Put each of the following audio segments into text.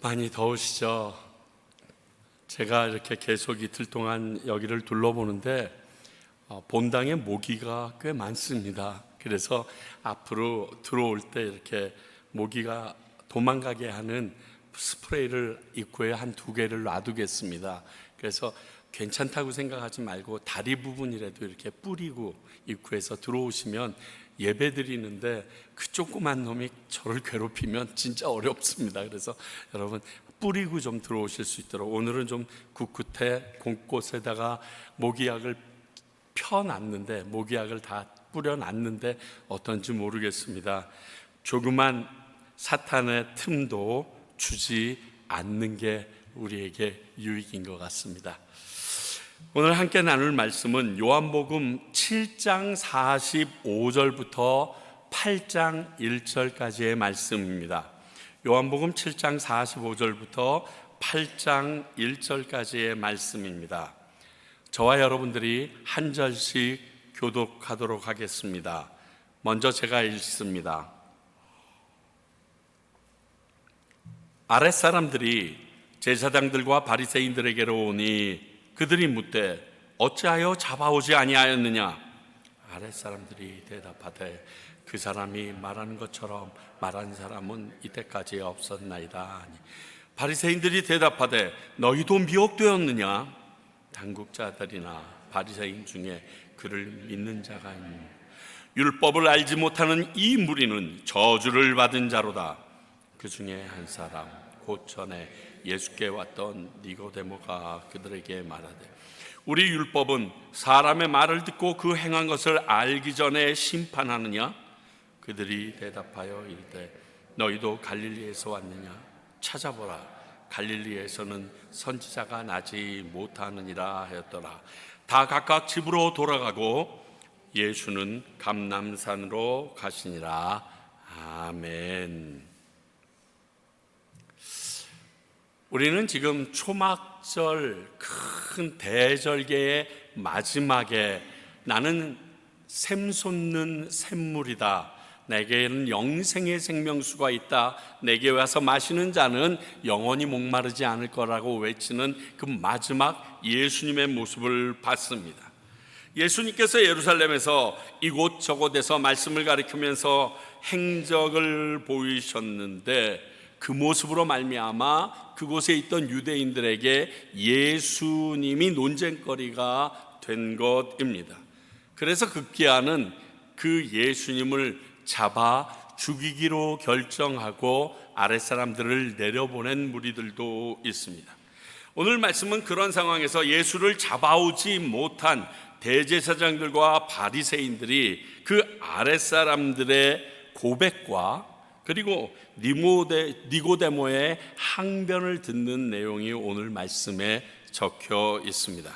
많이 더우시죠? 제가 이렇게 계속 이틀 동안 여기를 둘러보는데 본당에 모기가 꽤 많습니다. 그래서 앞으로 들어올 때 이렇게 모기가 도망가게 하는 스프레이를 입구에 한 2개를 놔두겠습니다. 그래서 괜찮다고 생각하지 말고 다리 부분이라도 이렇게 뿌리고 입구에서 들어오시면 예배 드리는데 그 조그만 놈이 저를 괴롭히면 진짜 어렵습니다. 그래서 여러분 뿌리고 좀 들어오실 수 있도록 오늘은 좀 굳굳해 곳곳에다가 모기약을 펴놨는데 모기약을 다 뿌려놨는데 어떤지 모르겠습니다. 조그만 사탄의 틈도 주지 않는 게 우리에게 유익인 것 같습니다. 오늘 함께 나눌 말씀은 요한복음 7장 45절부터 8장 1절까지의 말씀입니다. 요한복음 7장 45절부터 8장 1절까지의 말씀입니다. 저와 여러분들이 한 절씩 교독하도록 하겠습니다. 먼저 제가 읽습니다. 아랫사람들이 제사장들과 바리새인들에게로 오니 그들이 묻되 어찌하여 잡아오지 아니하였느냐? 아랫사람들이 대답하되 그 사람이 말하는 것처럼 말한 사람은 이때까지 없었나이다 하니 바리새인들이 대답하되 너희도 미혹되었느냐? 당국자들이나 바리새인 중에 그를 믿는 자가 있느냐? 율법을 알지 못하는 이 무리는 저주를 받은 자로다. 그 중에 한 사람 곧 전에 예수께 왔던 니고데모가 그들에게 말하되 우리 율법은 사람의 말을 듣고 그 행한 것을 알기 전에 심판하느냐? 그들이 대답하여 이르되 너희도 갈릴리에서 왔느냐? 찾아보라. 갈릴리에서는 선지자가 나지 못하느니라 하였더라. 다 각각 집으로 돌아가고 예수는 감람산으로 가시니라. 아멘. 우리는 지금 초막절 큰 대절개의 마지막에 나는 샘솟는 샘물이다. 내게는 영생의 생명수가 있다. 내게 와서 마시는 자는 영원히 목마르지 않을 거라고 외치는 그 마지막 예수님의 모습을 봤습니다. 예수님께서 예루살렘에서 이곳저곳에서 말씀을 가리키면서 행적을 보이셨는데 그 모습으로 말미암아 그곳에 있던 유대인들에게 예수님이 논쟁거리가 된 것입니다. 그래서 급기야는 그 예수님을 잡아 죽이기로 결정하고 아랫사람들을 내려보낸 무리들도 있습니다. 오늘 말씀은 그런 상황에서 예수를 잡아오지 못한 대제사장들과 바리새인들이 그 아랫사람들의 고백과 그리고 니고데모의 항변을 듣는 내용이 오늘 말씀에 적혀 있습니다.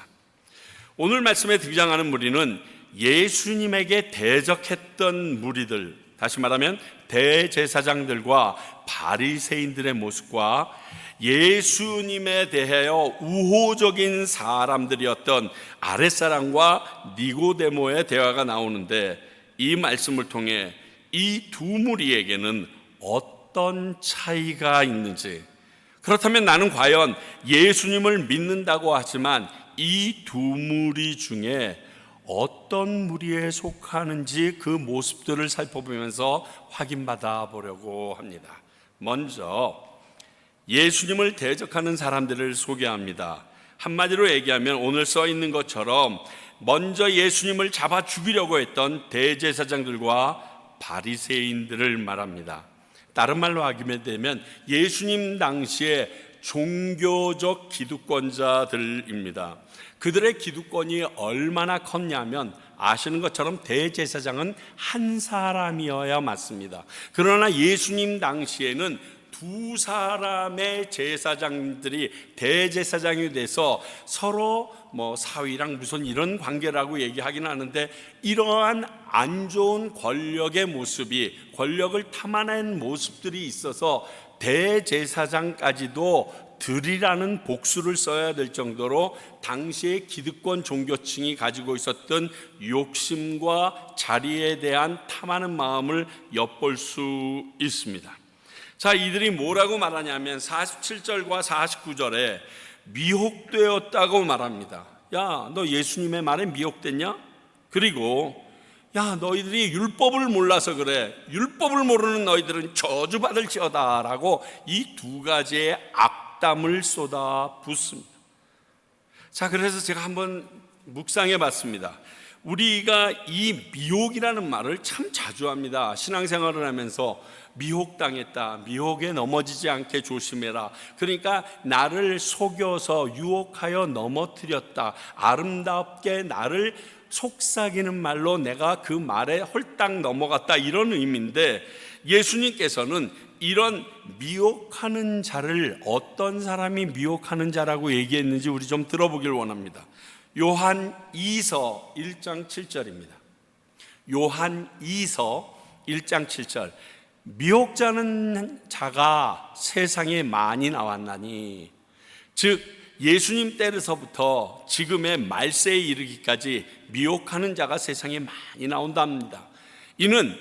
오늘 말씀에 등장하는 무리는 예수님에게 대적했던 무리들, 다시 말하면 대제사장들과 바리새인들의 모습과 예수님에 대하여 우호적인 사람들이었던 아랫사람과 니고데모의 대화가 나오는데 이 말씀을 통해 이 두 무리에게는 어떤 차이가 있는지, 그렇다면 나는 과연 예수님을 믿는다고 하지만 이 두 무리 중에 어떤 무리에 속하는지 그 모습들을 살펴보면서 확인받아 보려고 합니다. 먼저 예수님을 대적하는 사람들을 소개합니다. 한마디로 얘기하면 오늘 써 있는 것처럼 먼저 예수님을 잡아 죽이려고 했던 대제사장들과 바리새인들을 말합니다. 다른 말로 하게 되면 예수님 당시에 종교적 기득권자들입니다. 그들의 기득권이 얼마나 컸냐면 아시는 것처럼 대제사장은 한 사람이어야 맞습니다. 그러나 예수님 당시에는 두 사람의 제사장들이 대제사장이 돼서 서로 사위랑 무슨 이런 관계라고 얘기하긴 하는데 이러한 안 좋은 권력의 모습이, 권력을 탐하는 모습들이 있어서 대제사장까지도 들이라는 복수를 써야 될 정도로 당시의 기득권 종교층이 가지고 있었던 욕심과 자리에 대한 탐하는 마음을 엿볼 수 있습니다. 자, 이들이 뭐라고 말하냐면 47절과 49절에 미혹되었다고 말합니다. 야, 너 예수님의 말에 미혹됐냐? 그리고 야, 너희들이 율법을 몰라서 그래. 율법을 모르는 너희들은 저주받을지어다 라고 이 두 가지의 악담을 쏟아 붓습니다. 자, 그래서 제가 한번 묵상해 봤습니다. 우리가 이 미혹이라는 말을 참 자주 합니다. 신앙생활을 하면서 미혹당했다, 미혹에 넘어지지 않게 조심해라. 그러니까 나를 속여서 유혹하여 넘어뜨렸다, 아름답게 나를 속삭이는 말로 내가 그 말에 홀딱 넘어갔다, 이런 의미인데, 예수님께서는 이런 미혹하는 자를 어떤 사람이 미혹하는 자라고 얘기했는지 우리 좀 들어보길 원합니다. 요한 2서 1장 7절입니다. 요한 2서 1장 7절. 미혹자는 자가 세상에 많이 나왔나니, 즉 예수님 때로서부터 지금의 말세에 이르기까지 미혹하는 자가 세상에 많이 나온답니다. 이는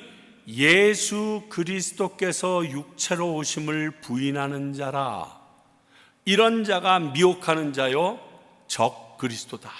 예수 그리스도께서 육체로 오심을 부인하는 자라. 이런 자가 미혹하는 자요 적 그리스도다.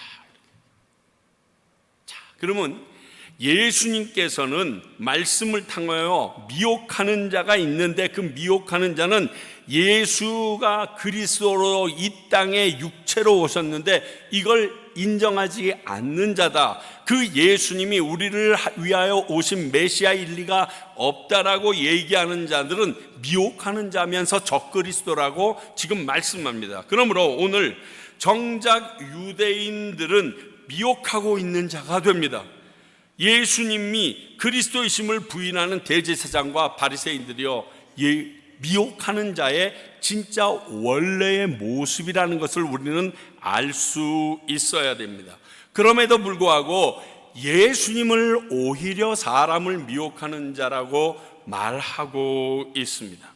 자, 그러면 예수님께서는 말씀을 통하여 미혹하는 자가 있는데, 그 미혹하는 자는 예수가 그리스도로 이 땅에 육체로 오셨는데 이걸 인정하지 않는 자다. 그 예수님이 우리를 위하여 오신 메시아일 리가 없다라고 얘기하는 자들은 미혹하는 자면서 적그리스도라고 지금 말씀합니다. 그러므로 오늘 정작 유대인들은 미혹하고 있는 자가 됩니다. 예수님이 그리스도이심을 부인하는 대제사장과 바리새인들이요, 미혹하는 자의 진짜 원래의 모습이라는 것을 우리는 알 수 있어야 됩니다. 그럼에도 불구하고 예수님을 오히려 사람을 미혹하는 자라고 말하고 있습니다.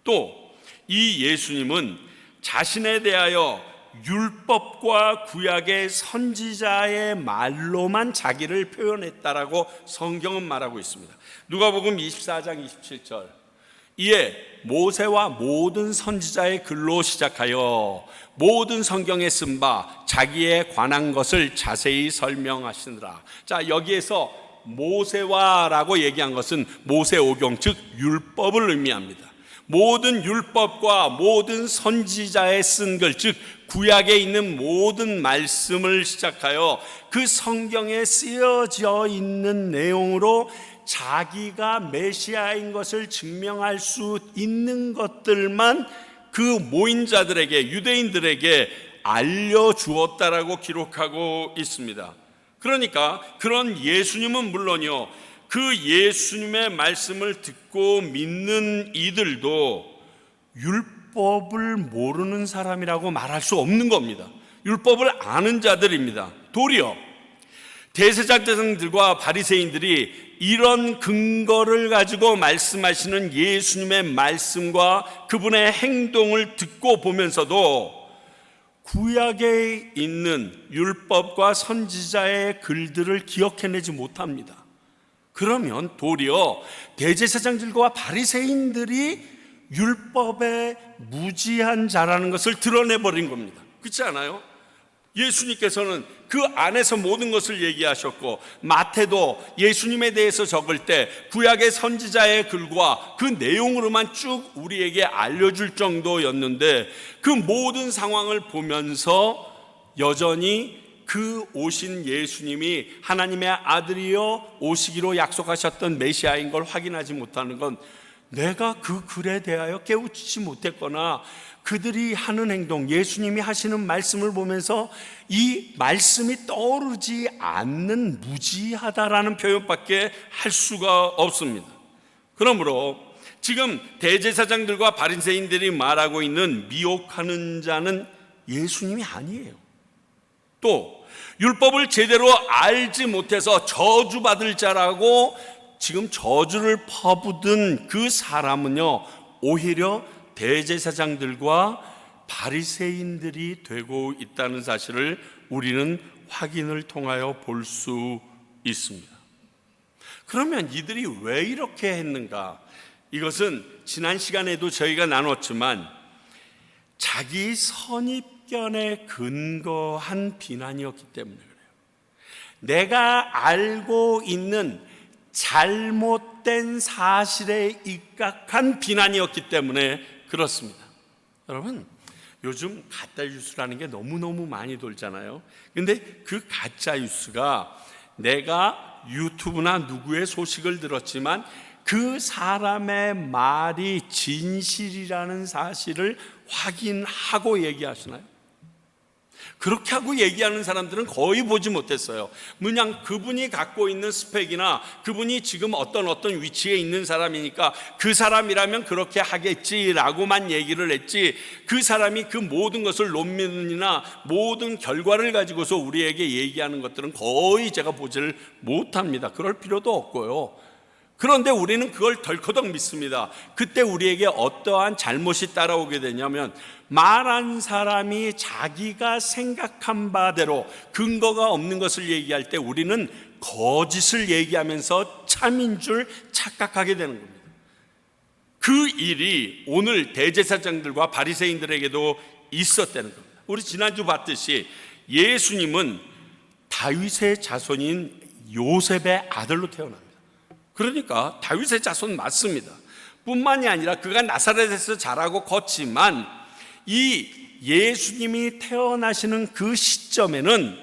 또 이 예수님은 자신에 대하여 율법과 구약의 선지자의 말로만 자기를 표현했다라고 성경은 말하고 있습니다. 누가복음 24장 27절. 이에 모세와 모든 선지자의 글로 시작하여 모든 성경에 쓴 바 자기에 관한 것을 자세히 설명하시느라. 자, 여기에서 모세와라고 얘기한 것은 모세오경, 즉 율법을 의미합니다. 모든 율법과 모든 선지자의 쓴 글, 즉 구약에 있는 모든 말씀을 시작하여 그 성경에 쓰여져 있는 내용으로 자기가 메시아인 것을 증명할 수 있는 것들만 그 모인 자들에게, 유대인들에게 알려주었다라고 기록하고 있습니다. 그러니까 그런 예수님은 물론이요, 그 예수님의 말씀을 듣고 믿는 이들도 율법을 모르는 사람이라고 말할 수 없는 겁니다. 율법을 아는 자들입니다. 도리어 대제사장들과 바리새인들이 이런 근거를 가지고 말씀하시는 예수님의 말씀과 그분의 행동을 듣고 보면서도 구약에 있는 율법과 선지자의 글들을 기억해내지 못합니다. 그러면 도리어 대제사장들과 바리새인들이 율법에 무지한 자라는 것을 드러내버린 겁니다. 그렇지 않아요? 예수님께서는 그 안에서 모든 것을 얘기하셨고, 마태도 예수님에 대해서 적을 때 구약의 선지자의 글과 그 내용으로만 쭉 우리에게 알려줄 정도였는데, 그 모든 상황을 보면서 여전히 그 오신 예수님이 하나님의 아들이여 오시기로 약속하셨던 메시아인 걸 확인하지 못하는 건, 내가 그 글에 대하여 깨우치지 못했거나 그들이 하는 행동, 예수님이 하시는 말씀을 보면서 이 말씀이 떠오르지 않는 무지하다라는 표현밖에 할 수가 없습니다. 그러므로 지금 대제사장들과 바리새인들이 말하고 있는 미혹하는 자는 예수님이 아니에요. 또 율법을 제대로 알지 못해서 저주받을 자라고 지금 저주를 퍼붓은 그 사람은요, 오히려 대제사장들과 바리새인들이 되고 있다는 사실을 우리는 확인을 통하여 볼 수 있습니다. 그러면 이들이 왜 이렇게 했는가? 이것은 지난 시간에도 저희가 나눴지만 자기 선입견에 근거한 비난이었기 때문에 그래요. 내가 알고 있는 잘못된 사실에 입각한 비난이었기 때문에 그렇습니다. 여러분, 요즘 가짜뉴스라는 게 너무너무 많이 돌잖아요. 근데 그 가짜뉴스가 내가 유튜브나 누구의 소식을 들었지만 그 사람의 말이 진실이라는 사실을 확인하고 얘기하시나요? 그렇게 하고 얘기하는 사람들은 거의 보지 못했어요. 그냥 그분이 갖고 있는 스펙이나 그분이 지금 어떤 위치에 있는 사람이니까 그 사람이라면 그렇게 하겠지라고만 얘기를 했지, 그 사람이 그 모든 것을 논문이나 모든 결과를 가지고서 우리에게 얘기하는 것들은 거의 제가 보지를 못합니다. 그럴 필요도 없고요. 그런데 우리는 그걸 덜커덕 믿습니다. 그때 우리에게 어떠한 잘못이 따라오게 되냐면, 말한 사람이 자기가 생각한 바대로 근거가 없는 것을 얘기할 때 우리는 거짓을 얘기하면서 참인 줄 착각하게 되는 겁니다. 그 일이 오늘 대제사장들과 바리새인들에게도 있었다는 겁니다. 우리 지난주 봤듯이 예수님은 다윗의 자손인 요셉의 아들로 태어납니다. 그러니까 다윗의 자손 맞습니다. 뿐만이 아니라 그가 나사렛에서 자라고 컸지만 이 예수님이 태어나시는 그 시점에는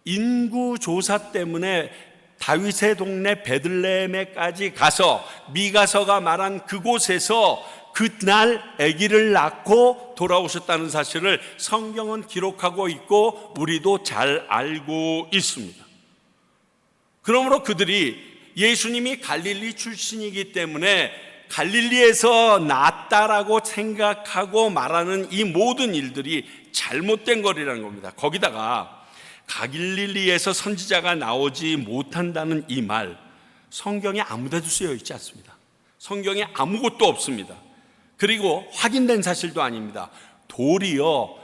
인구조사 때문에 다윗의 동네 베들레헴에까지 가서 미가서가 말한 그곳에서 그날 아기를 낳고 돌아오셨다는 사실을 성경은 기록하고 있고 우리도 잘 알고 있습니다. 그러므로 그들이 예수님이 갈릴리 출신이기 때문에 갈릴리에서 났다라고 생각하고 말하는 이 모든 일들이 잘못된 거리라는 겁니다. 거기다가 갈릴리에서 선지자가 나오지 못한다는 이 말, 성경에 아무데도 쓰여 있지 않습니다. 성경에 아무것도 없습니다. 그리고 확인된 사실도 아닙니다. 도리어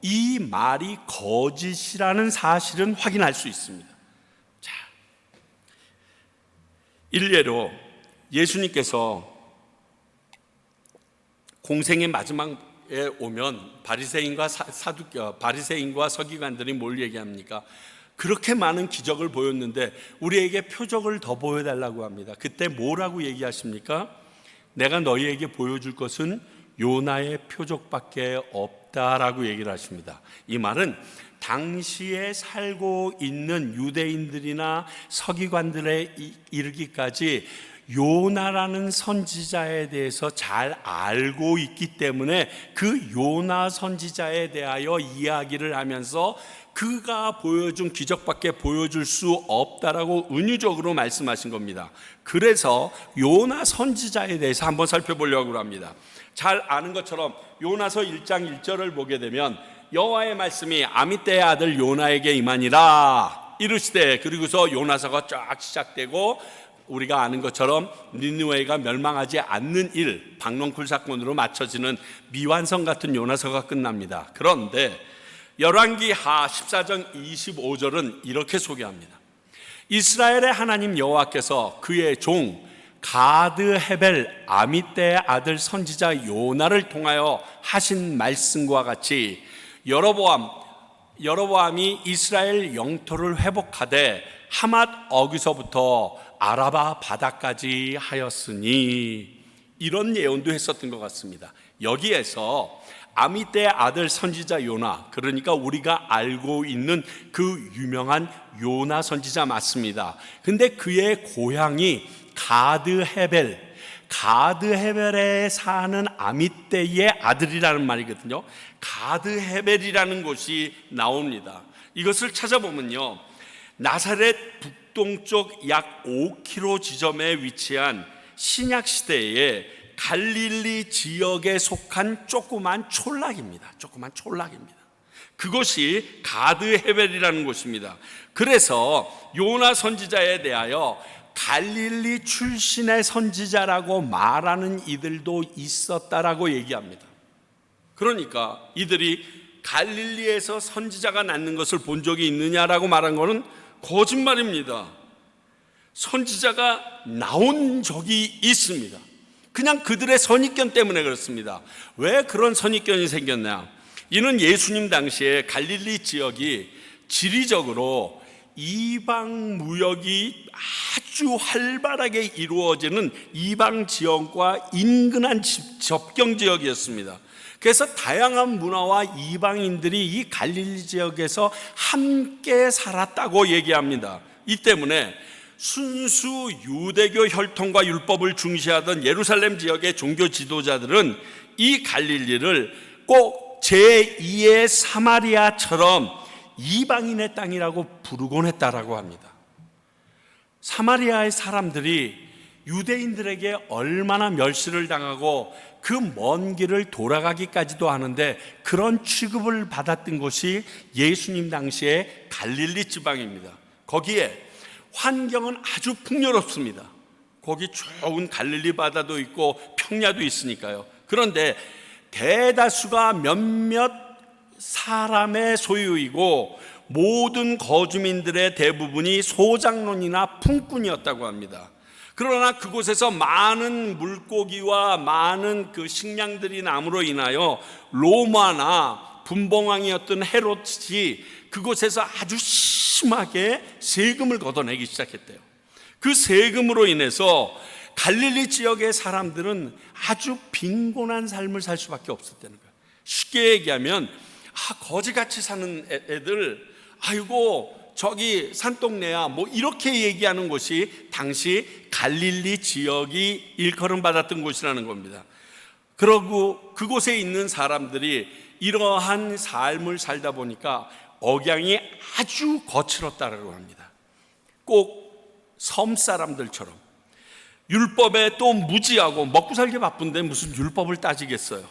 이 말이 거짓이라는 사실은 확인할 수 있습니다. 자, 일례로 예수님께서 공생의 마지막에 오면 바리새인과 서기관들이 뭘 얘기합니까? 그렇게 많은 기적을 보였는데 우리에게 표적을 더 보여달라고 합니다. 그때 뭐라고 얘기하십니까? 내가 너희에게 보여줄 것은 요나의 표적밖에 없다라고 얘기를 하십니다. 이 말은 당시에 살고 있는 유대인들이나 서기관들에 이르기까지 요나라는 선지자에 대해서 잘 알고 있기 때문에 그 요나 선지자에 대하여 이야기를 하면서 그가 보여준 기적밖에 보여줄 수 없다라고 은유적으로 말씀하신 겁니다. 그래서 요나 선지자에 대해서 한번 살펴보려고 합니다. 잘 아는 것처럼 요나서 1장 1절을 보게 되면 여호와의 말씀이 아미떼의 아들 요나에게 임하니라 이르시되, 그리고서 요나서가 쫙 시작되고 우리가 아는 것처럼 니느웨가 멸망하지 않는 일, 박농쿨 사건으로 맞춰지는 미완성 같은 요나서가 끝납니다. 그런데 열왕기하 14장 25절은 이렇게 소개합니다. 이스라엘의 하나님 여호와께서 그의 종 가드 헤벨 아미떼의 아들 선지자 요나를 통하여 하신 말씀과 같이 여로보암이 이스라엘 영토를 회복하되 하맛 어귀서부터 아라바 바다까지 하였으니, 이런 예언도 했었던 것 같습니다. 여기에서 아미떼의 아들 선지자 요나, 그러니까 우리가 알고 있는 그 유명한 요나 선지자 맞습니다. 근데 그의 고향이 가드 헤벨에 사는 아미떼의 아들이라는 말이거든요. 가드 헤벨이라는 곳이 나옵니다. 이것을 찾아보면요, 나사렛 북동쪽 약 5km 지점에 위치한 신약시대의 갈릴리 지역에 속한 조그만 촌락입니다. 그것이 가드 헤벨이라는 곳입니다. 그래서 요나 선지자에 대하여 갈릴리 출신의 선지자라고 말하는 이들도 있었다라고 얘기합니다. 그러니까 이들이 갈릴리에서 선지자가 낳는 것을 본 적이 있느냐라고 말한 것은 거짓말입니다. 선지자가 나온 적이 있습니다. 그냥 그들의 선입견 때문에 그렇습니다. 왜 그런 선입견이 생겼냐? 이는 예수님 당시에 갈릴리 지역이 지리적으로 이방 무역이 아주 활발하게 이루어지는 이방 지역과 인근한 접경 지역이었습니다. 그래서 다양한 문화와 이방인들이 이 갈릴리 지역에서 함께 살았다고 얘기합니다. 이 때문에 순수 유대교 혈통과 율법을 중시하던 예루살렘 지역의 종교 지도자들은 이 갈릴리를 꼭 제2의 사마리아처럼 이방인의 땅이라고 부르곤 했다라고 합니다. 사마리아의 사람들이 유대인들에게 얼마나 멸시를 당하고 그 먼 길을 돌아가기까지도 하는데 그런 취급을 받았던 곳이 예수님 당시의 갈릴리 지방입니다. 거기에 환경은 아주 풍요롭습니다. 거기 좋은 갈릴리 바다도 있고 평야도 있으니까요. 그런데 대다수가 몇몇 사람의 소유이고 모든 거주민들의 대부분이 소장론이나 품꾼이었다고 합니다. 그러나 그곳에서 많은 물고기와 많은 그 식량들이 남으로 인하여 로마나 분봉왕이었던 헤롯이 그곳에서 아주 심하게 세금을 걷어내기 시작했대요. 그 세금으로 인해서 갈릴리 지역의 사람들은 아주 빈곤한 삶을 살 수밖에 없었다는 거예요. 쉽게 얘기하면 거지같이 사는 애들, 아이고 저기 산동네야, 뭐 이렇게 얘기하는 곳이 당시 갈릴리 지역이 일컬음 받았던 곳이라는 겁니다. 그러고 그곳에 있는 사람들이 이러한 삶을 살다 보니까 억양이 아주 거칠었다고 합니다. 꼭 섬 사람들처럼 율법에 또 무지하고 먹고 살기 바쁜데 무슨 율법을 따지겠어요.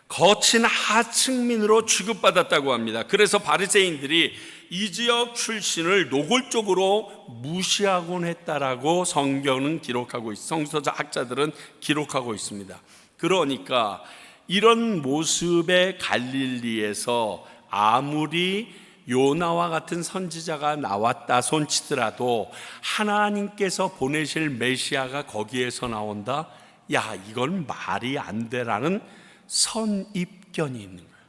거친 하층민으로 취급받았다고 합니다. 그래서 바리새인들이 이 지역 출신을 노골적으로 무시하곤 했다라고 성경은 기록하고 성서자 학자들은 기록하고 있습니다. 그러니까 이런 모습의 갈릴리에서 아무리 요나와 같은 선지자가 나왔다 손치더라도 하나님께서 보내실 메시아가 거기에서 나온다? 야, 이건 말이 안 되라는 선입견이 있는 거예요.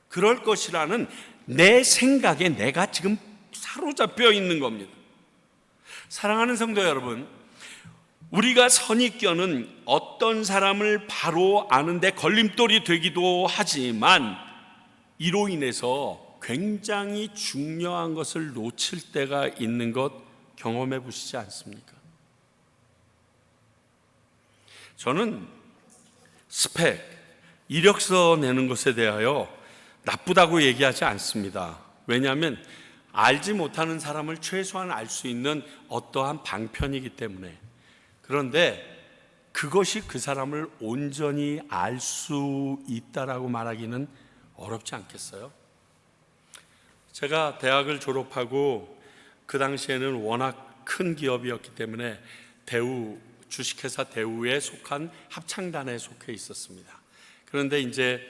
그럴 것이라는 내 생각에 내가 지금 사로잡혀 있는 겁니다. 사랑하는 성도 여러분, 우리가 선입견은 어떤 사람을 바로 아는데 걸림돌이 되기도 하지만 이로 인해서 굉장히 중요한 것을 놓칠 때가 있는 것 경험해 보시지 않습니까? 저는 스펙, 이력서 내는 것에 대하여 나쁘다고 얘기하지 않습니다. 왜냐하면 알지 못하는 사람을 최소한 알 수 있는 어떠한 방편이기 때문에. 그런데 그것이 그 사람을 온전히 알 수 있다라고 말하기는 어렵지 않겠어요? 제가 대학을 졸업하고 그 당시에는 워낙 큰 기업이었기 때문에 대우, 주식회사 대우에 속한 합창단에 속해 있었습니다. 그런데 이제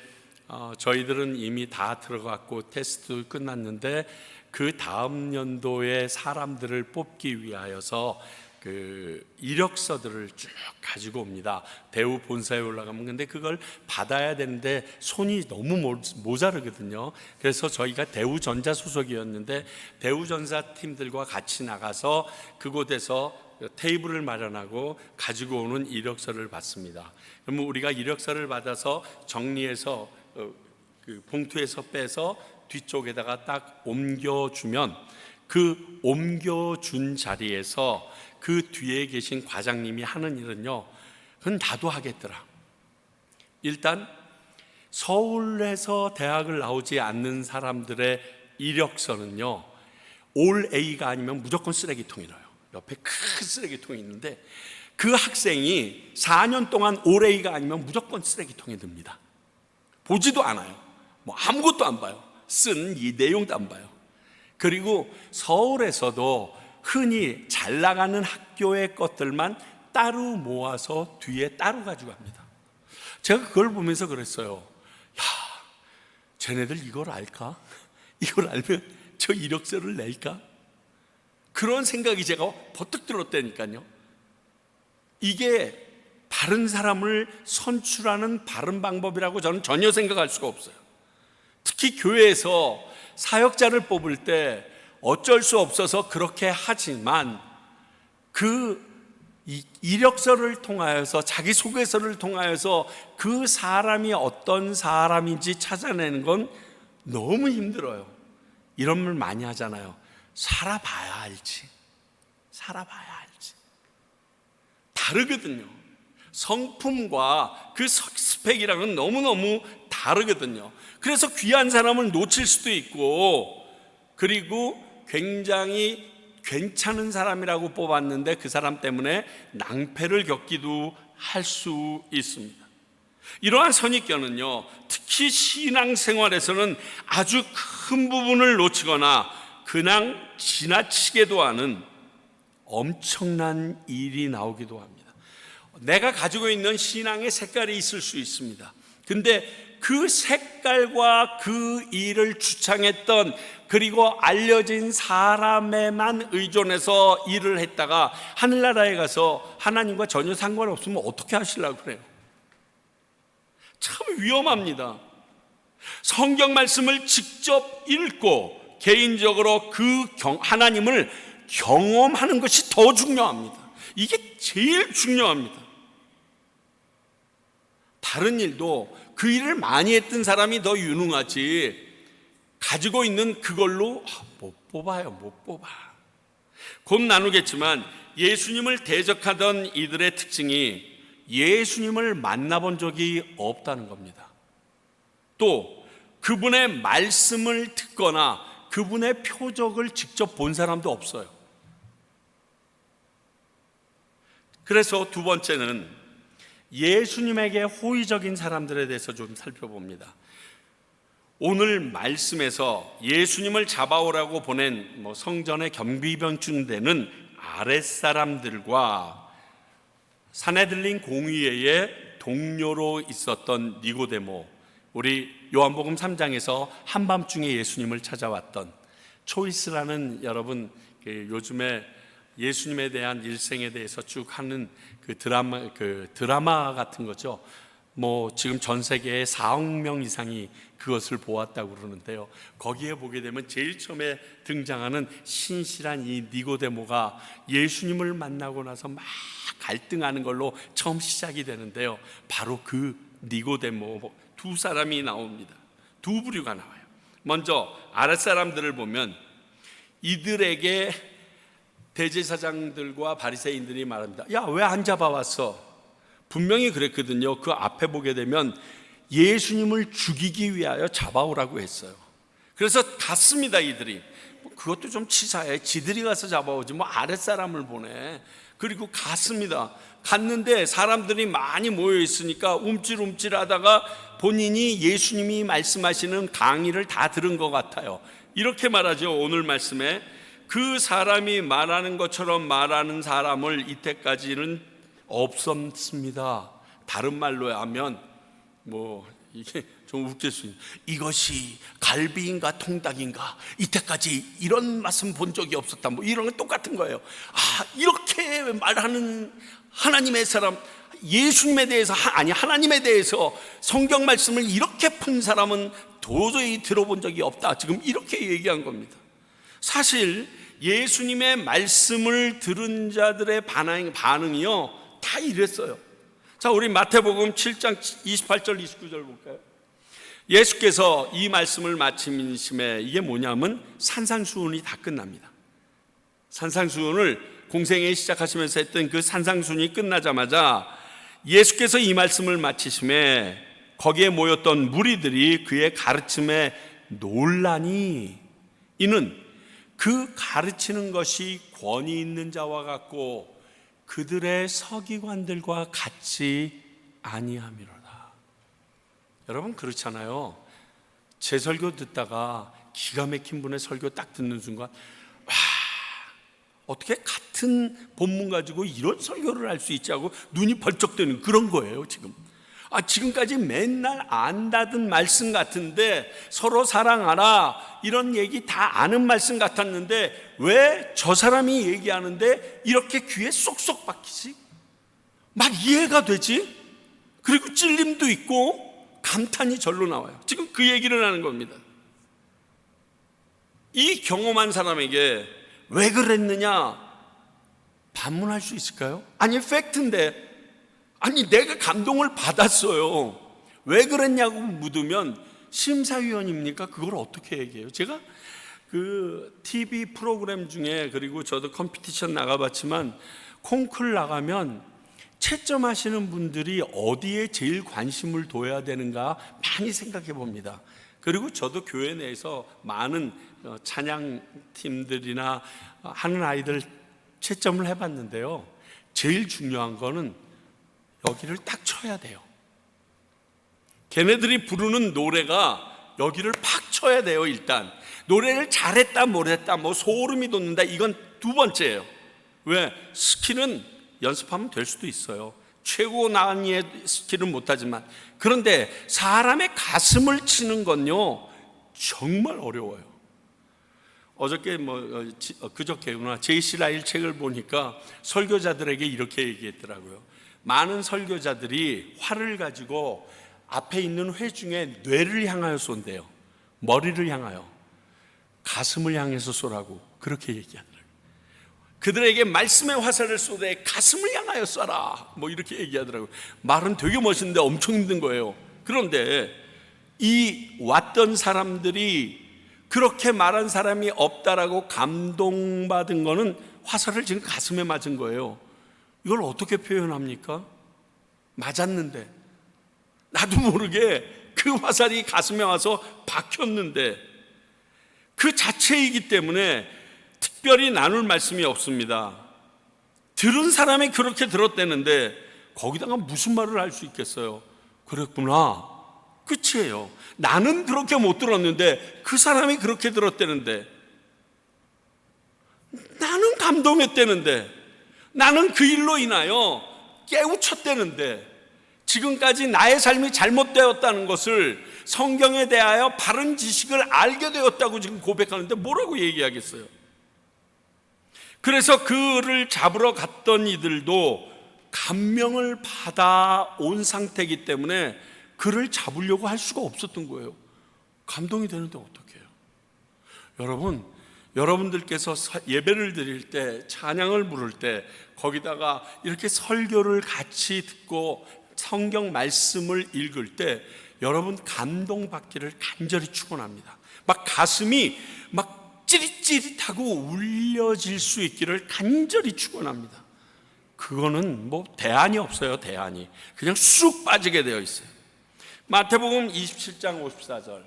저희들은 이미 다 들어갔고 테스트 끝났는데 그 다음 연도에 사람들을 뽑기 위하여서 그 이력서들을 쭉 가지고 옵니다. 대우 본사에 올라가면. 근데 그걸 받아야 되는데 손이 너무 모자르거든요. 그래서 저희가 대우전자 소속이었는데 대우전자 팀들과 같이 나가서 그곳에서 테이블을 마련하고 가지고 오는 이력서를 받습니다. 그러면 우리가 이력서를 받아서 정리해서 그 봉투에서 빼서 뒤쪽에다가 딱 옮겨주면 그 옮겨준 자리에서 그 뒤에 계신 과장님이 하는 일은요, 그건 나도 하겠더라. 일단 서울에서 대학을 나오지 않는 사람들의 이력서는요, 올 A가 아니면 무조건 쓰레기통이 나요. 옆에 큰 쓰레기통이 있는데 그 학생이 4년 동안 올 A가 아니면 무조건 쓰레기통에 듭니다. 보지도 않아요. 뭐 아무것도 안 봐요. 쓴 이 내용도 안 봐요. 그리고 서울에서도 흔히 잘 나가는 학교의 것들만 따로 모아서 뒤에 따로 가지고 갑니다. 제가 그걸 보면서 그랬어요. 야, 쟤네들 이걸 알까? 이걸 알면 저 이력서를 낼까? 그런 생각이 제가 버뜩 들었다니까요. 이게 다른 사람을 선출하는 바른 방법이라고 저는 전혀 생각할 수가 없어요. 특히 교회에서 사역자를 뽑을 때 어쩔 수 없어서 그렇게 하지만 그 이력서를 통하여서, 자기소개서를 통하여서 그 사람이 어떤 사람인지 찾아내는 건 너무 힘들어요. 이런 말 많이 하잖아요. 살아봐야 알지. 살아봐야 알지. 다르거든요. 성품과 그 스펙이랑은 너무너무 다르거든요. 그래서 귀한 사람을 놓칠 수도 있고, 그리고 굉장히 괜찮은 사람이라고 뽑았는데 그 사람 때문에 낭패를 겪기도 할 수 있습니다. 이러한 선입견은요, 특히 신앙생활에서는 아주 큰 부분을 놓치거나 그냥 지나치게도 하는 엄청난 일이 나오기도 합니다. 내가 가지고 있는 신앙의 색깔이 있을 수 있습니다. 근데 그 색깔과 그 일을 주창했던, 그리고 알려진 사람에만 의존해서 일을 했다가 하늘나라에 가서 하나님과 전혀 상관없으면 어떻게 하시려고 그래요? 참 위험합니다. 성경 말씀을 직접 읽고 개인적으로 그 하나님을 경험하는 것이 더 중요합니다. 이게 제일 중요합니다. 다른 일도 그 일을 많이 했던 사람이 더 유능하지, 가지고 있는 그걸로 못 뽑아요. 못 뽑아. 곧 나누겠지만 예수님을 대적하던 이들의 특징이 예수님을 만나본 적이 없다는 겁니다. 또 그분의 말씀을 듣거나 그분의 표적을 직접 본 사람도 없어요. 그래서 두 번째는 예수님에게 호의적인 사람들에 대해서 좀 살펴봅니다. 오늘 말씀에서 예수님을 잡아오라고 보낸 성전의 경비병쯤 되는 아랫사람들과 사내들린 공의회의 동료로 있었던 니고데모, 우리 요한복음 3장에서 한밤중에 예수님을 찾아왔던 초이스라는, 여러분 요즘에 예수님에 대한 일생에 대해서 쭉 하는 그 드라마 같은 거죠. 지금 전 세계에 4억 명 이상이 그것을 보았다고 그러는데요. 거기에 보게 되면 제일 처음에 등장하는 신실한 이 니고데모가 예수님을 만나고 나서 막 갈등하는 걸로 처음 시작이 되는데요. 바로 그 니고데모 두 사람이 나옵니다. 두 부류가 나와요. 먼저 아랫사람들을 보면 이들에게 대제사장들과 바리새인들이 말합니다. 야, 왜 안 잡아왔어? 분명히 그랬거든요. 그 앞에 보게 되면 예수님을 죽이기 위하여 잡아오라고 했어요. 그래서 갔습니다. 이들이. 그것도 좀 치사해. 지들이 가서 잡아오지 아랫사람을 보내. 그리고 갔습니다. 갔는데 사람들이 많이 모여 있으니까 움찔움찔하다가 본인이 예수님이 말씀하시는 강의를 다 들은 것 같아요. 이렇게 말하죠. 오늘 말씀에 그 사람이 말하는 것처럼 말하는 사람을 이때까지는 없었습니다. 다른 말로 하면 이게 좀 웃길 수 있는, 이것이 갈비인가 통닭인가, 이때까지 이런 말씀 본 적이 없었다, 이런 건 똑같은 거예요. 이렇게 말하는 하나님의 사람, 예수님에 대해서, 하나님에 대해서 성경 말씀을 이렇게 푼 사람은 도저히 들어본 적이 없다, 지금 이렇게 얘기한 겁니다. 사실 예수님의 말씀을 들은 자들의 반응이요 다 이랬어요. 자, 우리 마태복음 7장 28절 29절 볼까요? 예수께서 이 말씀을 마치심에, 이게 뭐냐면 산상수훈이 다 끝납니다. 산상수훈을 공생애 시작하시면서 했던 그 산상수훈이 끝나자마자 예수께서 이 말씀을 마치심에 거기에 모였던 무리들이 그의 가르침에 놀라니, 이는 그 가르치는 것이 권위 있는 자와 같고 그들의 서기관들과 같지 아니함이로다. 여러분 그렇잖아요. 제 설교 듣다가 기가 막힌 분의 설교 딱 듣는 순간, 와, 어떻게 같은 본문 가지고 이런 설교를 할 수 있지 하고 눈이 번쩍 뜨는 그런 거예요. 지금까지 맨날 안다던 말씀 같은데, 서로 사랑하라 이런 얘기 다 아는 말씀 같았는데 왜 저 사람이 얘기하는데 이렇게 귀에 쏙쏙 박히지? 막 이해가 되지? 그리고 찔림도 있고 감탄이 절로 나와요. 지금 그 얘기를 하는 겁니다. 이 경험한 사람에게 왜 그랬느냐 반문할 수 있을까요? 아니 팩트인데, 아니 내가 감동을 받았어요, 왜 그랬냐고 묻으면 심사위원입니까? 그걸 어떻게 얘기해요? 제가 그 TV 프로그램 중에, 그리고 저도 컴피티션 나가봤지만 콩쿨 나가면 채점하시는 분들이 어디에 제일 관심을 둬야 되는가 많이 생각해 봅니다. 그리고 저도 교회 내에서 많은 찬양팀들이나 하는 아이들 채점을 해봤는데요, 제일 중요한 거는 여기를 딱 쳐야 돼요. 걔네들이 부르는 노래가 여기를 팍 쳐야 돼요. 일단 노래를 잘했다 못했다, 뭐 소름이 돋는다, 이건 두 번째예요. 왜? 스킬은 연습하면 될 수도 있어요. 최고 난이의 스킬은 못하지만. 그런데 사람의 가슴을 치는 건요 정말 어려워요. 어저께 그저께구나, 제이시 라일 책을 보니까 설교자들에게 이렇게 얘기했더라고요. 많은 설교자들이 활을 가지고 앞에 있는 회 중에 뇌를 향하여 쏜대요. 머리를 향하여. 가슴을 향해서 쏘라고 그렇게 얘기하더라고요. 그들에게 말씀의 화살을 쏘되 가슴을 향하여 쏴라, 뭐 이렇게 얘기하더라고요. 말은 되게 멋있는데 엄청 힘든 거예요. 그런데 이 왔던 사람들이 그렇게 말한 사람이 없다라고 감동받은 거는 화살을 지금 가슴에 맞은 거예요. 이걸 어떻게 표현합니까? 맞았는데, 나도 모르게 그 화살이 가슴에 와서 박혔는데, 그 자체이기 때문에 특별히 나눌 말씀이 없습니다. 들은 사람이 그렇게 들었대는데 거기다가 무슨 말을 할 수 있겠어요? 그랬구나, 끝이에요. 나는 그렇게 못 들었는데 그 사람이 그렇게 들었대는데, 나는 감동했대는데, 나는 그 일로 인하여 깨우쳤대는데, 지금까지 나의 삶이 잘못되었다는 것을 성경에 대하여 바른 지식을 알게 되었다고 지금 고백하는데 뭐라고 얘기하겠어요? 그래서 그를 잡으러 갔던 이들도 감명을 받아 온 상태이기 때문에 그를 잡으려고 할 수가 없었던 거예요. 감동이 되는데 어떡해요? 여러분, 여러분들께서 예배를 드릴 때, 찬양을 부를 때, 거기다가 이렇게 설교를 같이 듣고 성경 말씀을 읽을 때 여러분 감동받기를 간절히 축원합니다. 막 가슴이 막 찌릿찌릿하고 울려질 수 있기를 간절히 축원합니다. 그거는 뭐 대안이 없어요. 대안이 그냥 쑥 빠지게 되어 있어요. 마태복음 27장 54절,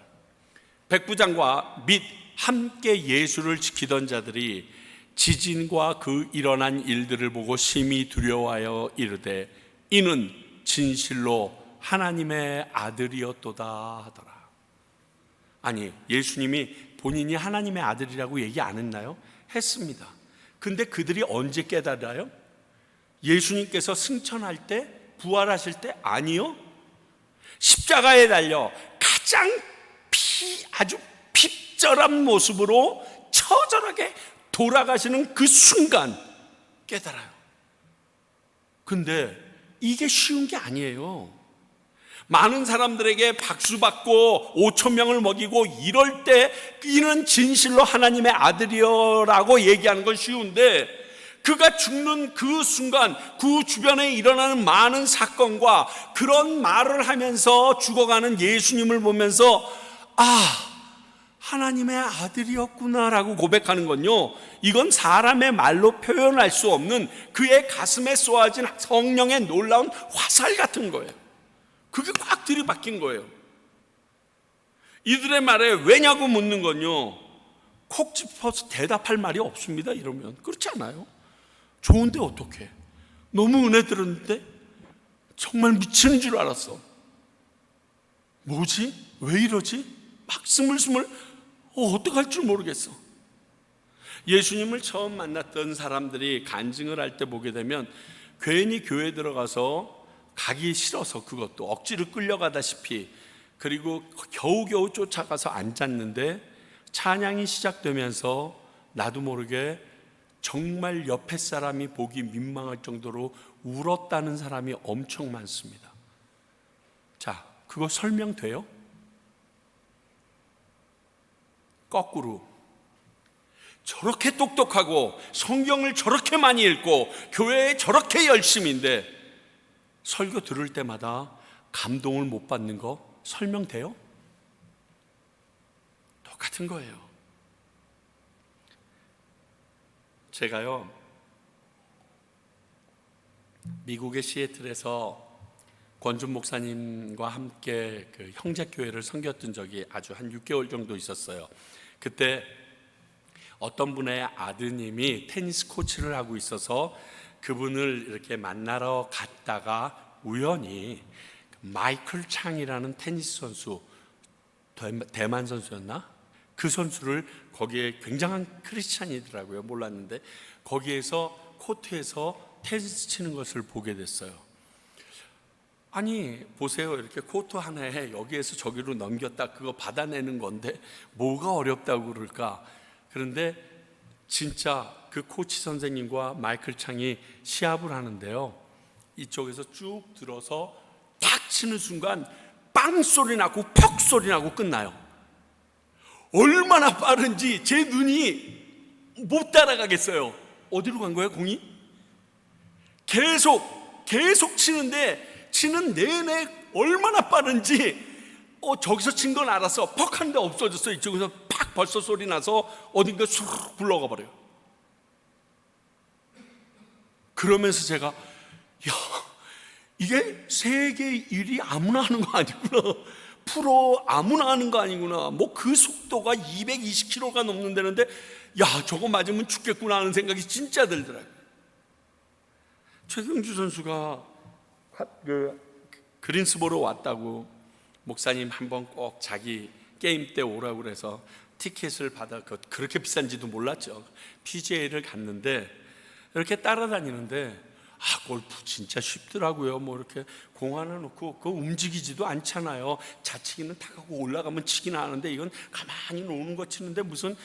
백부장과 및 함께 예수를 지키던 자들이 지진과 그 일어난 일들을 보고 심히 두려워하여 이르되 이는 진실로 하나님의 아들이었도다 하더라. 아니, 예수님이 본인이 하나님의 아들이라고 얘기 안 했나요? 했습니다. 근데 그들이 언제 깨달아요? 예수님께서 승천할 때, 부활하실 때? 아니요. 십자가에 달려 가장 아주 핍절한 모습으로 처절하게 돌아가시는 그 순간 깨달아요. 근데 이게 쉬운 게 아니에요. 많은 사람들에게 박수 받고 5천 명을 먹이고 이럴 때 이는 진실로 하나님의 아들이여라고 얘기하는 건 쉬운데, 그가 죽는 그 순간 그 주변에 일어나는 많은 사건과 그런 말을 하면서 죽어가는 예수님을 보면서 하나님의 아들이었구나라고 고백하는 건요, 이건 사람의 말로 표현할 수 없는 그의 가슴에 쏘아진 성령의 놀라운 화살 같은 거예요. 그게 꽉 들이박힌 거예요. 이들의 말에 왜냐고 묻는 건요, 콕 집어서 대답할 말이 없습니다. 이러면 그렇지 않아요? 좋은데 어떡해? 너무 은혜 들었는데 정말 미치는 줄 알았어. 뭐지? 왜 이러지? 막 스물스물 어떡할 줄 모르겠어. 예수님을 처음 만났던 사람들이 간증을 할 때 보게 되면 괜히 교회 들어가서 가기 싫어서, 그것도 억지로 끌려가다시피, 그리고 겨우겨우 쫓아가서 앉았는데 찬양이 시작되면서 나도 모르게 정말 옆에 사람이 보기 민망할 정도로 울었다는 사람이 엄청 많습니다. 자, 그거 설명돼요? 거꾸로 저렇게 똑똑하고 성경을 저렇게 많이 읽고 교회에 저렇게 열심인데 설교 들을 때마다 감동을 못 받는 거 설명돼요? 똑같은 거예요. 제가요, 미국의 시애틀에서 권준 목사님과 함께 그 형제교회를 섬겼던 적이 아주 한 6개월 정도 있었어요. 그때 어떤 분의 아드님이 테니스 코치를 하고 있어서 그분을 이렇게 만나러 갔다가 우연히 마이클 창이라는 테니스 선수, 대만 선수였나? 그 선수를 거기에 굉장한 크리스찬이더라고요. 몰랐는데 거기에서 코트에서 테니스 치는 것을 보게 됐어요. 아니 보세요, 이렇게 코트 하나에 여기에서 저기로 넘겼다 그거 받아내는 건데 뭐가 어렵다고 그럴까? 그런데 진짜 그 코치 선생님과 마이클 창이 시합을 하는데요, 이쪽에서 쭉 들어서 탁 치는 순간 빵 소리 나고 퍽 소리 나고 끝나요. 얼마나 빠른지 제 눈이 못 따라가겠어요. 어디로 간 거예요, 공이? 계속 치는데 치는 내내 얼마나 빠른지 저기서 친 건 알았어. 퍽 한데 없어졌어. 이쪽에서 팍 벌써 소리 나서 어딘가 쑥 굴러가 버려요. 그러면서 제가 야, 이게 세계 일이 아무나 하는 거 아니구나. 프로 아무나 하는 거 아니구나. 뭐 그 속도가 220km가 넘는다는데 야, 저거 맞으면 죽겠구나 하는 생각이 진짜 들더라고요. 최경주 선수가 그린스보로 왔다고 목사님 한번 꼭 자기 게임 때 오라고 그래서 티켓을 받아, 그렇게 비싼지도 몰랐죠. PGA를 갔는데 이렇게 따라다니는데 골프 진짜 쉽더라고요. 뭐 이렇게 공 하나 놓고 그거 움직이지도 않잖아요. 자치기는 타고 올라가면 치긴 하는데 이건 가만히 노는 거 치는데 무슨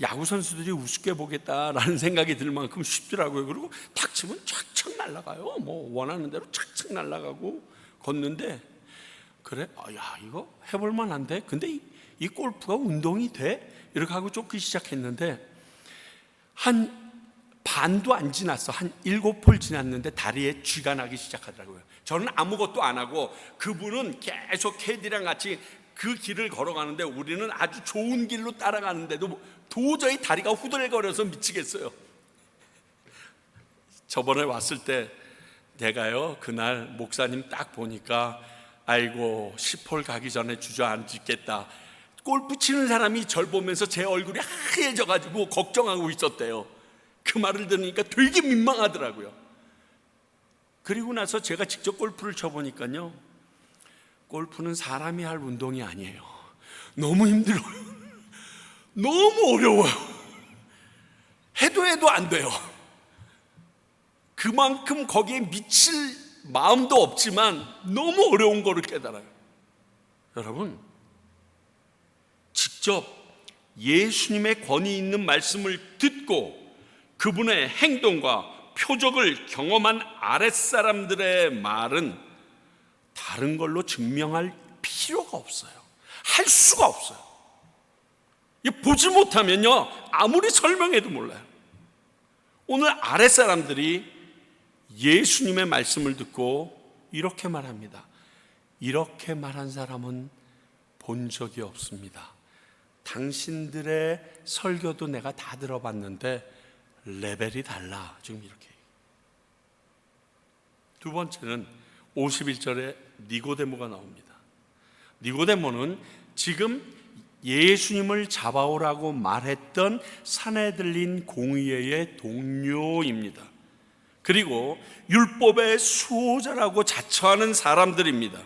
야구 선수들이 우습게 보겠다라는 생각이 들 만큼 쉽더라고요. 그리고 탁 치면 착착 날아가요. 뭐 원하는 대로 착착 날아가고 걷는데 그래? 야, 이거 해볼 만한데? 근데 이 골프가 운동이 돼? 이렇게 하고 쫓기 시작했는데 한 반도 안 지났어. 한 7홀 지났는데 다리에 쥐가 나기 시작하더라고요. 저는 아무것도 안 하고 그분은 계속 캐디랑 같이 그 길을 걸어가는데 우리는 아주 좋은 길로 따라가는데도 도저히 다리가 후들거려서 미치겠어요. 저번에 왔을 때 내가요, 그날 목사님 딱 보니까 아이고 10홀 가기 전에 주저앉겠다. 골프 치는 사람이 절 보면서 제 얼굴이 하얘져가지고 걱정하고 있었대요. 그 말을 들으니까 되게 민망하더라고요. 그리고 나서 제가 직접 골프를 쳐보니까요, 골프는 사람이 할 운동이 아니에요. 너무 힘들어요. 너무 어려워요. 해도 안 돼요. 그만큼 거기에 미칠 마음도 없지만 너무 어려운 거를 깨달아요. 여러분, 직접 예수님의 권위 있는 말씀을 듣고 그분의 행동과 표적을 경험한 아랫사람들의 말은 다른 걸로 증명할 필요가 없어요. 할 수가 없어요. 보지 못하면요, 아무리 설명해도 몰라요. 오늘 아랫사람들이 예수님의 말씀을 듣고 이렇게 말합니다. 이렇게 말한 사람은 본 적이 없습니다. 당신들의 설교도 내가 다 들어봤는데 레벨이 달라. 지금 이렇게. 두 번째는 51절에 니고데모가 나옵니다. 니고데모는 지금 예수님을 잡아오라고 말했던 사내들린 공의회의 동료입니다. 그리고 율법의 수호자라고 자처하는 사람들입니다.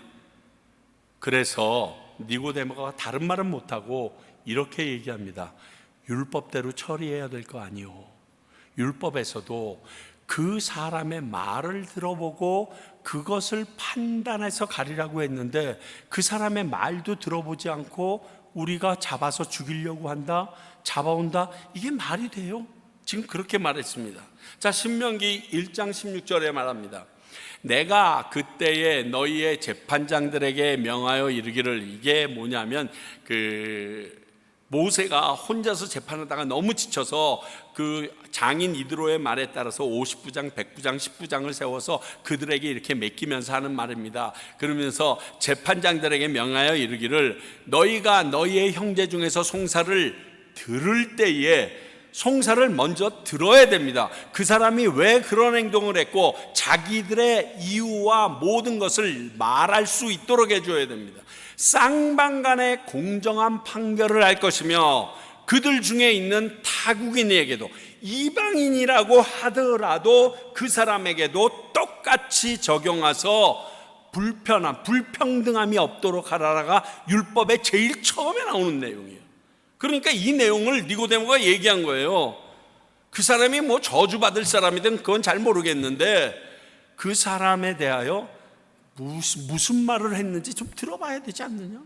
그래서 니고데모가 다른 말은 못하고 이렇게 얘기합니다. 율법대로 처리해야 될 거 아니오. 율법에서도 그 사람의 말을 들어보고 그것을 판단해서 가리라고 했는데 그 사람의 말도 들어보지 않고 우리가 잡아서 죽이려고 한다, 잡아온다, 이게 말이 돼요? 지금 그렇게 말했습니다. 자, 신명기 1장 16절에 말합니다. 내가 그때에 너희의 재판장들에게 명하여 이르기를, 이게 뭐냐면 모세가 혼자서 재판하다가 너무 지쳐서 그 장인 이드로의 말에 따라서 50부장, 100부장, 10부장을 세워서 그들에게 이렇게 맡기면서 하는 말입니다. 그러면서 재판장들에게 명하여 이르기를, 너희가 너희의 형제 중에서 송사를 들을 때에 송사를 먼저 들어야 됩니다. 그 사람이 왜 그런 행동을 했고 자기들의 이유와 모든 것을 말할 수 있도록 해줘야 됩니다. 쌍방간의 공정한 판결을 할 것이며 그들 중에 있는 타국인에게도, 이방인이라고 하더라도 그 사람에게도 똑같이 적용해서 불평등함이 없도록 하라가 율법의 제일 처음에 나오는 내용이에요. 그러니까 이 내용을 니고데모가 얘기한 거예요. 그 사람이 뭐 저주받을 사람이든 그건 잘 모르겠는데 그 사람에 대하여 무슨 말을 했는지 좀 들어봐야 되지 않느냐?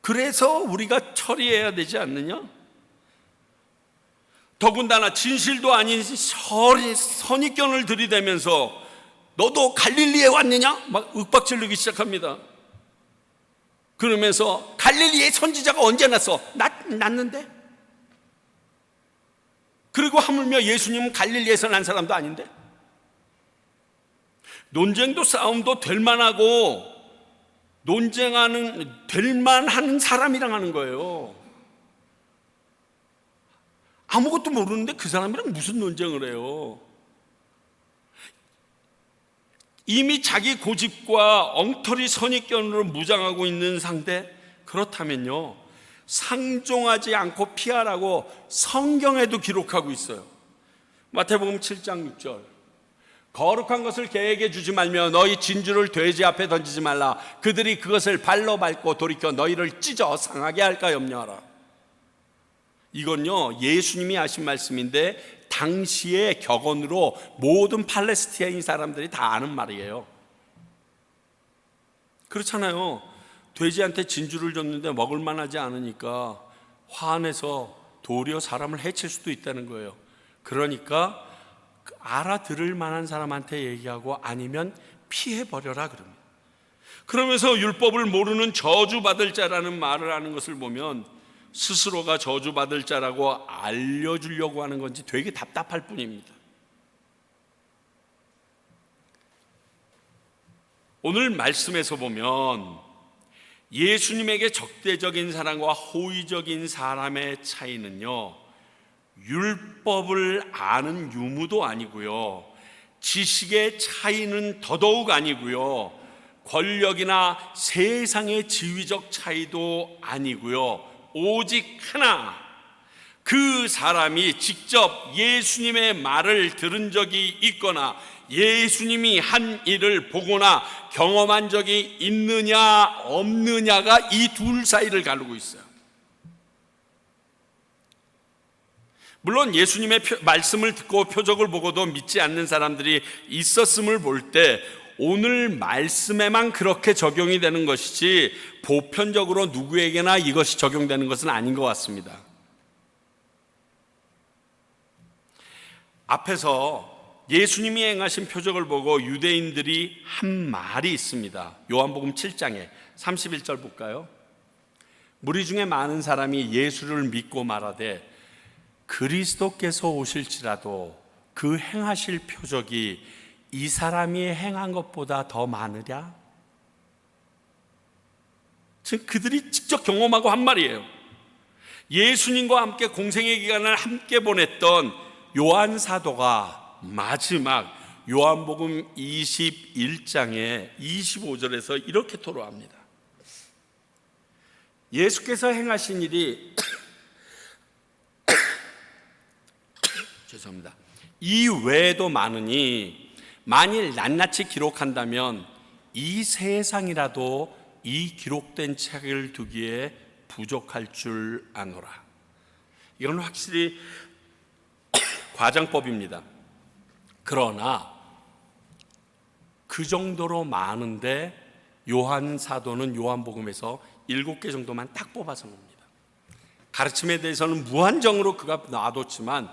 그래서 우리가 처리해야 되지 않느냐? 더군다나 진실도 아닌 선입견을 들이대면서 너도 갈릴리에 왔느냐? 막 윽박지르기 시작합니다. 그러면서 갈릴리의 선지자가 언제 났어? 났는데? 그리고 하물며 예수님은 갈릴리에서 난 사람도 아닌데? 논쟁도 싸움도 될 만하고 될 만한 사람이랑 하는 거예요. 아무것도 모르는데 그 사람이랑 무슨 논쟁을 해요? 이미 자기 고집과 엉터리 선입견으로 무장하고 있는 상대, 그렇다면요, 상종하지 않고 피하라고 성경에도 기록하고 있어요. 마태복음 7장 6절, 거룩한 것을 개에게 주지 말며 너희 진주를 돼지 앞에 던지지 말라. 그들이 그것을 발로 밟고 돌이켜 너희를 찢어 상하게 할까 염려하라. 이건요, 예수님이 하신 말씀인데 당시의 격언으로 모든 팔레스티나인 사람들이 다 아는 말이에요. 그렇잖아요. 돼지한테 진주를 줬는데 먹을 만하지 않으니까 화내서 도리어 사람을 해칠 수도 있다는 거예요. 그러니까 알아들을 만한 사람한테 얘기하고 아니면 피해버려라 그럽니다. 그러면서 율법을 모르는 저주받을 자라는 말을 하는 것을 보면 스스로가 저주받을 자라고 알려주려고 하는 건지 되게 답답할 뿐입니다. 오늘 말씀에서 보면 예수님에게 적대적인 사람과 호의적인 사람의 차이는요, 율법을 아는 유무도 아니고요, 지식의 차이는 더더욱 아니고요, 권력이나 세상의 지위적 차이도 아니고요, 오직 하나, 그 사람이 직접 예수님의 말을 들은 적이 있거나 예수님이 한 일을 보거나 경험한 적이 있느냐 없느냐가 이 둘 사이를 가르고 있어요. 물론 예수님의 말씀을 듣고 표적을 보고도 믿지 않는 사람들이 있었음을 볼 때 오늘 말씀에만 그렇게 적용이 되는 것이지 보편적으로 누구에게나 이것이 적용되는 것은 아닌 것 같습니다. 앞에서 예수님이 행하신 표적을 보고 유대인들이 한 말이 있습니다. 요한복음 7장에 31절 볼까요? 무리 중에 많은 사람이 예수를 믿고 말하되 그리스도께서 오실지라도 그 행하실 표적이 이 사람이 행한 것보다 더 많으랴? 지금 그들이 직접 경험하고 한 말이에요. 예수님과 함께 공생의 기간을 함께 보냈던 요한 사도가 마지막 요한복음 21장의 25절에서 이렇게 토로합니다. 예수께서 행하신 일이 죄송합니다. 이 외에도 많으니 만일 낱낱이 기록한다면 이 세상이라도 이 기록된 책을 두기에 부족할 줄 아노라. 이건 확실히 과장법입니다. 그러나 그 정도로 많은데 요한 사도는 요한복음에서 7개 정도만 딱 뽑아서 봅니다. 가르침에 대해서는 무한정으로 그가 놔뒀지만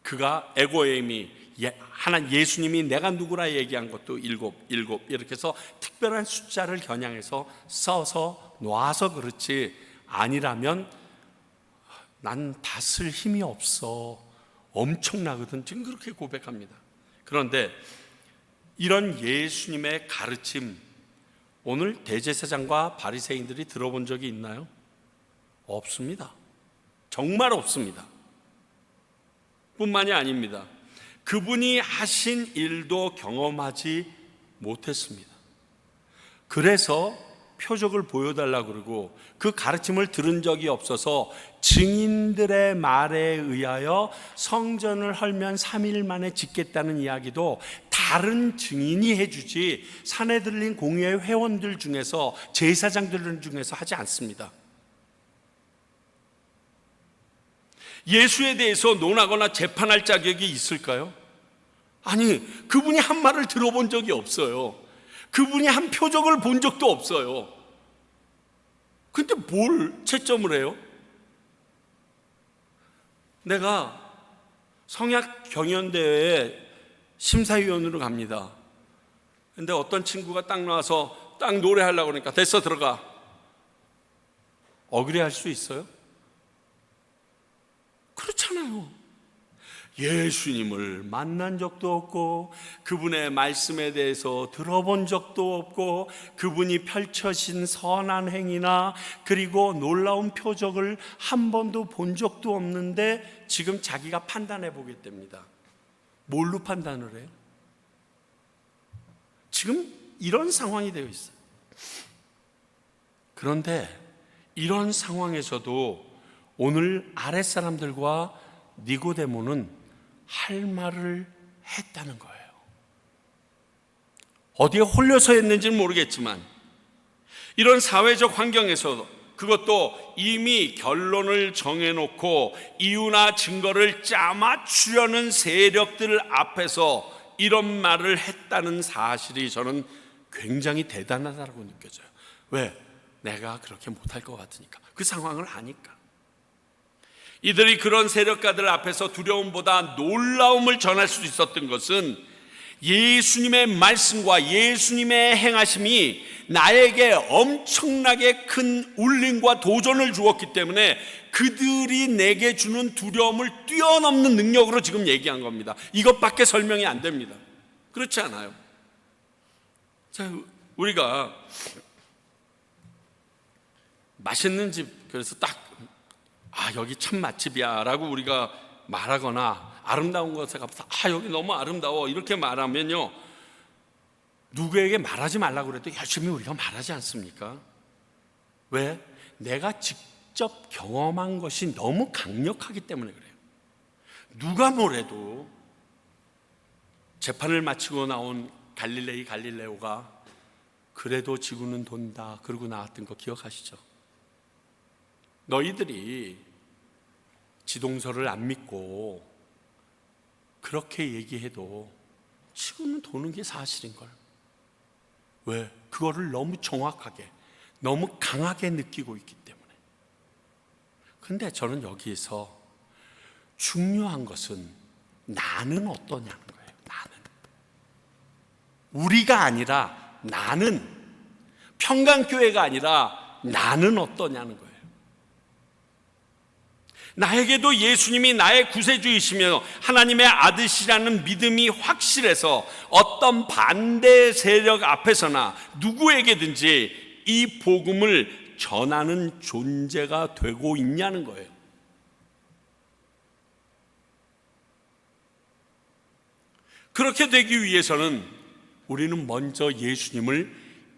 그가 에고에임이 하나님 예수님이 내가 누구라 얘기한 것도 일곱 이렇게 해서 특별한 숫자를 겨냥해서 써서 놔서 그렇지 아니라면 난 다쓸 힘이 없어 엄청나거든 지금 그렇게 고백합니다. 그런데 이런 예수님의 가르침 오늘 대제사장과 바리새인들이 들어본 적이 있나요? 없습니다. 정말 없습니다. 뿐만이 아닙니다. 그분이 하신 일도 경험하지 못했습니다. 그래서 표적을 보여달라고 그러고 그 가르침을 들은 적이 없어서 증인들의 말에 의하여 성전을 헐면 3일 만에 짓겠다는 이야기도 다른 증인이 해주지 산에 들린 공회의 회원들 중에서 제사장들 중에서 하지 않습니다. 예수에 대해서 논하거나 재판할 자격이 있을까요? 아니, 그분이 한 말을 들어본 적이 없어요. 그분이 한 표적을 본 적도 없어요. 근데 뭘 채점을 해요? 내가 성약 경연대회에 심사위원으로 갑니다. 근데 어떤 친구가 딱 나와서 딱 노래하려고 그러니까 됐어 들어가. 억울해할 수 있어요? 그렇잖아요. 예수님을 만난 적도 없고 그분의 말씀에 대해서 들어본 적도 없고 그분이 펼쳐진 선한 행위나 그리고 놀라운 표적을 한 번도 본 적도 없는데 지금 자기가 판단해 보겠답니다. 뭘로 판단을 해요? 지금 이런 상황이 되어 있어요. 그런데 이런 상황에서도 오늘 아랫사람들과 니고데모는 할 말을 했다는 거예요. 어디에 홀려서 했는지는 모르겠지만 이런 사회적 환경에서 그것도 이미 결론을 정해놓고 이유나 증거를 짜맞추려는 세력들 앞에서 이런 말을 했다는 사실이 저는 굉장히 대단하다고 느껴져요. 왜? 내가 그렇게 못할 것 같으니까. 그 상황을 아니까. 이들이 그런 세력가들 앞에서 두려움보다 놀라움을 전할 수 있었던 것은 예수님의 말씀과 예수님의 행하심이 나에게 엄청나게 큰 울림과 도전을 주었기 때문에 그들이 내게 주는 두려움을 뛰어넘는 능력으로 지금 얘기한 겁니다. 이것밖에 설명이 안 됩니다. 그렇지 않아요? 자, 우리가 맛있는 집 그래서 딱 여기 참 맛집이야 라고 우리가 말하거나 아름다운 곳에 가서 여기 너무 아름다워 이렇게 말하면요 누구에게 말하지 말라고 그래도 열심히 우리가 말하지 않습니까? 왜? 내가 직접 경험한 것이 너무 강력하기 때문에 그래요. 누가 뭐래도 재판을 마치고 나온 갈릴레오가 그래도 지구는 돈다 그러고 나왔던 거 기억하시죠? 너희들이 지동설을 안 믿고 그렇게 얘기해도 지구는 도는 게 사실인걸. 왜? 그거를 너무 정확하게 너무 강하게 느끼고 있기 때문에. 근데 저는 여기에서 중요한 것은 나는 어떠냐는 거예요. 나는 우리가 아니라 나는 평강교회가 아니라 나는 어떠냐는 거예요. 나에게도 예수님이 나의 구세주이시며 하나님의 아들이라는 믿음이 확실해서 어떤 반대 세력 앞에서나 누구에게든지 이 복음을 전하는 존재가 되고 있냐는 거예요. 그렇게 되기 위해서는 우리는 먼저 예수님을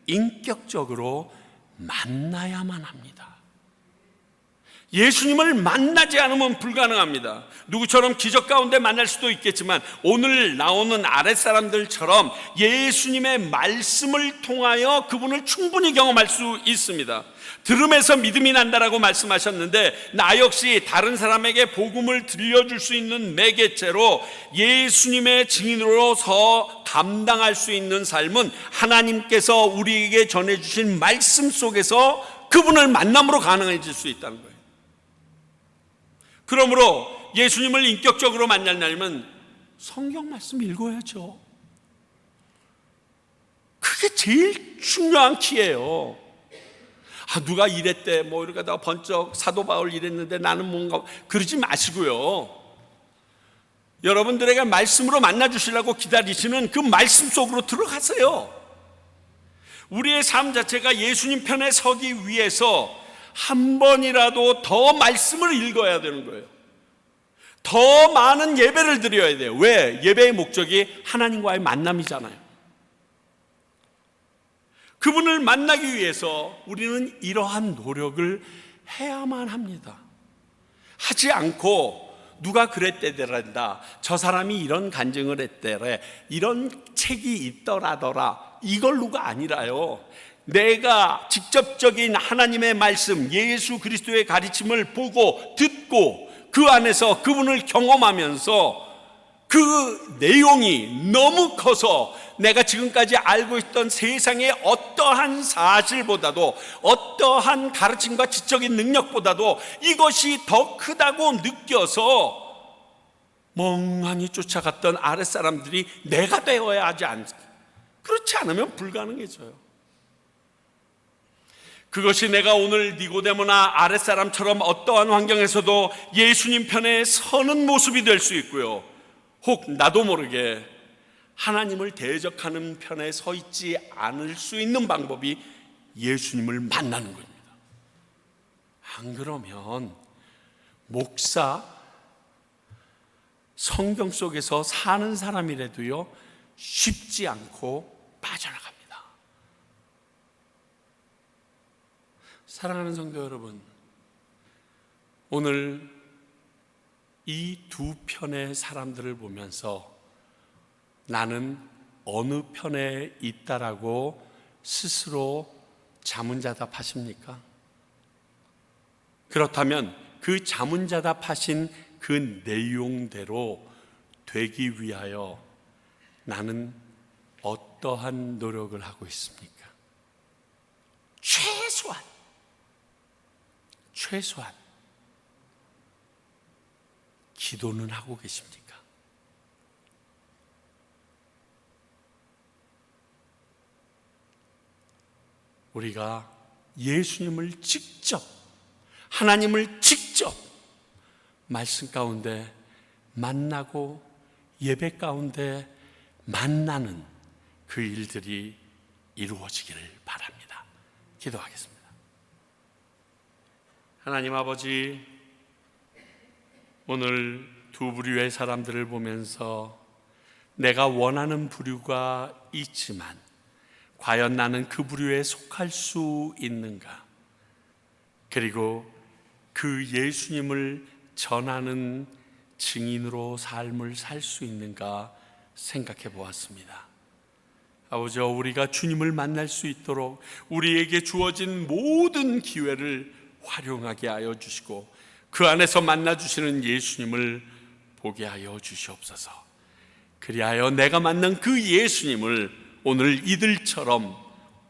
인격적으로 만나야만 합니다. 예수님을 만나지 않으면 불가능합니다. 누구처럼 기적 가운데 만날 수도 있겠지만 오늘 나오는 아랫사람들처럼 예수님의 말씀을 통하여 그분을 충분히 경험할 수 있습니다. 들음에서 믿음이 난다라고 말씀하셨는데 나 역시 다른 사람에게 복음을 들려줄 수 있는 매개체로 예수님의 증인으로서 감당할 수 있는 삶은 하나님께서 우리에게 전해주신 말씀 속에서 그분을 만남으로 가능해질 수 있다는 거예요. 그러므로 예수님을 인격적으로 만나려면 성경 말씀 읽어야죠. 그게 제일 중요한 키예요. 누가 이랬대 뭐 이러다가 번쩍 사도 바울 이랬는데 나는 뭔가 그러지 마시고요. 여러분들에게 말씀으로 만나주시려고 기다리시는 그 말씀 속으로 들어가세요. 우리의 삶 자체가 예수님 편에 서기 위해서 한 번이라도 더 말씀을 읽어야 되는 거예요. 더 많은 예배를 드려야 돼요. 왜? 예배의 목적이 하나님과의 만남이잖아요. 그분을 만나기 위해서 우리는 이러한 노력을 해야만 합니다. 하지 않고 누가 그랬대더란다, 저 사람이 이런 간증을 했대래, 이런 책이 있더라더라, 이걸로가 아니라요, 내가 직접적인 하나님의 말씀, 예수 그리스도의 가르침을 보고 듣고 그 안에서 그분을 경험하면서 그 내용이 너무 커서 내가 지금까지 알고 있던 세상의 어떠한 사실보다도, 어떠한 가르침과 지적인 능력보다도 이것이 더 크다고 느껴서 멍하니 쫓아갔던 아랫사람들이 내가 되어야 하지 않습니까? 그렇지 않으면 불가능해져요. 그것이 내가 오늘 니고데모나 아랫사람처럼 어떠한 환경에서도 예수님 편에 서는 모습이 될 수 있고요, 혹 나도 모르게 하나님을 대적하는 편에 서 있지 않을 수 있는 방법이 예수님을 만나는 겁니다. 안 그러면 목사, 성경 속에서 사는 사람이라도요, 쉽지 않고 빠져나갑니다. 사랑하는 성도 여러분, 오늘 이 두 편의 사람들을 보면서 나는 어느 편에 있다라고 스스로 자문자답하십니까? 그렇다면 그 자문자답하신 그 내용대로 되기 위하여 나는 어떠한 노력을 하고 있습니까? 최소한 기도는 하고 계십니까? 우리가 예수님을 직접, 하나님을 직접 말씀 가운데 만나고 예배 가운데 만나는 그 일들이 이루어지기를 바랍니다. 기도하겠습니다. 하나님 아버지, 오늘 두 부류의 사람들을 보면서 내가 원하는 부류가 있지만 과연 나는 그 부류에 속할 수 있는가? 그리고 그 예수님을 전하는 증인으로 삶을 살 수 있는가 생각해 보았습니다. 아버지, 우리가 주님을 만날 수 있도록 우리에게 주어진 모든 기회를 활용하게 하여 주시고 그 안에서 만나주시는 예수님을 보게 하여 주시옵소서. 그리하여 내가 만난 그 예수님을 오늘 이들처럼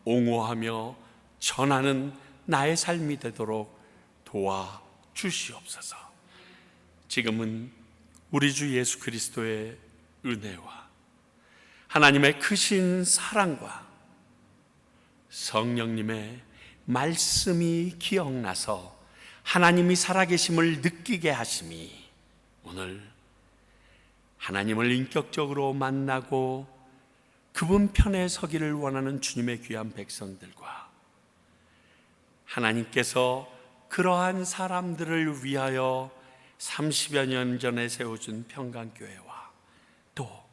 옹호하며 전하는 나의 삶이 되도록 도와주시옵소서. 지금은 우리 주 예수 그리스도의 은혜와 하나님의 크신 사랑과 성령님의 말씀이 기억나서 하나님이 살아계심을 느끼게 하심이 오늘 하나님을 인격적으로 만나고 그분 편에 서기를 원하는 주님의 귀한 백성들과 하나님께서 그러한 사람들을 위하여 30여 년 전에 세워준 평강교회와 또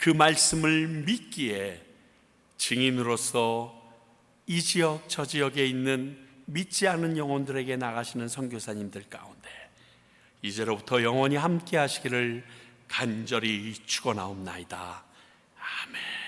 그 말씀을 믿기에 증인으로서 이 지역 저 지역에 있는 믿지 않은 영혼들에게 나가시는 선교사님들 가운데 이제로부터 영원히 함께 하시기를 간절히 축원하옵나이다. 아멘.